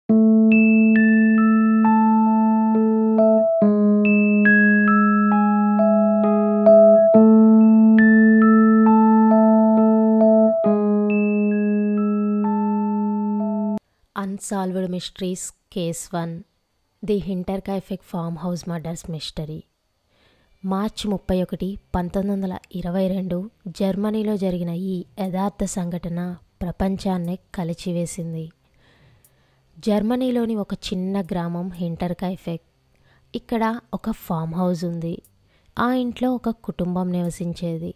Unsolved mysteries case 1 the Hinterkaifeck farm house murders mystery. March 31, 1922 జర్మనీలో జరిగిన ఈ యథార్థ సంఘటన ప్రపంచాన్నే కలిచివేసింది. జర్మనీలోని ఒక చిన్న గ్రామం హింటర్కాయిఫెక్. ఇక్కడ ఒక ఫామ్ హౌస్ ఉంది. ఆ ఇంట్లో ఒక కుటుంబం నివసించేది.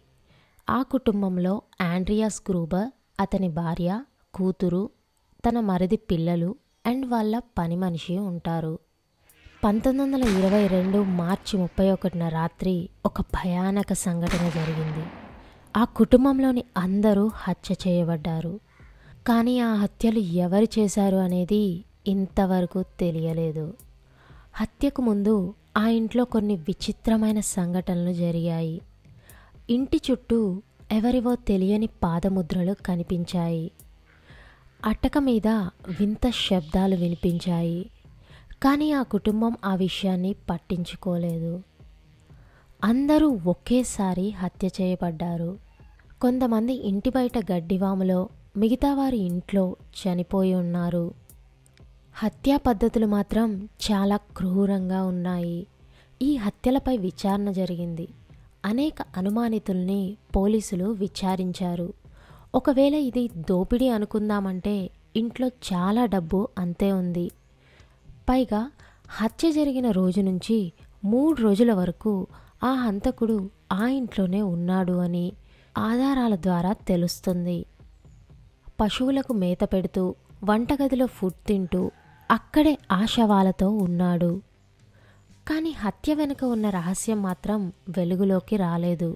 ఆ కుటుంబంలో ఆండ్రియాస్ గ్రూబర్, అతని భార్య, కూతురు, తన మరిది పిల్లలు అండ్ వాళ్ళ పని మనిషి ఉంటారు. 1922 మార్చి 31 రాత్రి ఒక భయానక సంఘటన జరిగింది. ఆ కుటుంబంలోని అందరూ హత్య చేయబడ్డారు. కానీ ఆ హత్యలు ఎవరు చేశారు అనేది ఇంతవరకు తెలియలేదు. హత్యకు ముందు ఆ ఇంట్లో కొన్ని విచిత్రమైన సంఘటనలు జరిగాయి. ఇంటి చుట్టూ ఎవరివో తెలియని పాదముద్రలు కనిపించాయి. అటక మీద వింత శబ్దాలు వినిపించాయి. కానీ ఆ కుటుంబం ఆ విషయాన్ని పట్టించుకోలేదు. అందరూ ఒకేసారి హత్య చేయబడ్డారు. కొంతమంది ఇంటి బయట గడ్డివాములో, మిగతా వారి ఇంట్లో చనిపోయి ఉన్నారు. హత్యా పద్ధతులు మాత్రం చాలా క్రూరంగా ఉన్నాయి. ఈ హత్యలపై విచారణ జరిగింది. అనేక అనుమానితుల్ని పోలీసులు విచారించారు. ఒకవేళ ఇది దోపిడీ అనుకుందామంటే ఇంట్లో చాలా డబ్బు అంతే ఉంది. పైగా హత్య జరిగిన రోజు నుంచి 3 రోజుల వరకు ఆ హంతకుడు ఆ ఇంట్లోనే ఉన్నాడు అని ఆధారాల ద్వారా తెలుస్తుంది. పశువులకు మేత పెడుతూ, వంటగదిలో ఫుడ్ తింటూ అక్కడే ఆ శవాలతో ఉన్నాడు. కానీ హత్య వెనుక ఉన్న రహస్యం మాత్రం వెలుగులోకి రాలేదు.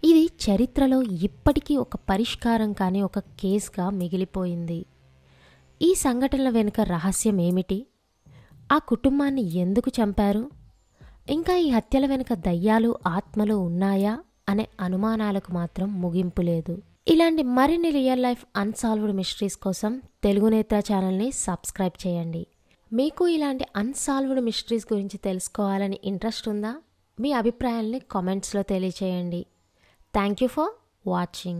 ఇది చరిత్రలో ఇప్పటికీ ఒక పరిష్కారం కాని ఒక కేసుగా మిగిలిపోయింది. ఈ సంఘటనల వెనుక రహస్యం ఏమిటి? ఆ కుటుంబాన్ని ఎందుకు చంపారు? ఇంకా ఈ హత్యల వెనుక దయ్యాలు, ఆత్మలు ఉన్నాయా అనే అనుమానాలకు మాత్రం ముగింపు లేదు. ఇలాంటి మరిన్ని రియల్ లైఫ్ అన్సాల్వ్డ్ మిస్టరీస్ కోసం తెలుగు నేత్ర ఛానల్ని సబ్స్క్రైబ్ చేయండి. మీకు ఇలాంటి అన్సాల్వ్డ్ మిస్టరీస్ గురించి తెలుసుకోవాలని ఇంట్రెస్ట్ ఉందా? మీ అభిప్రాయాల్ని కామెంట్స్లో తెలియచేయండి. Thank you for watching.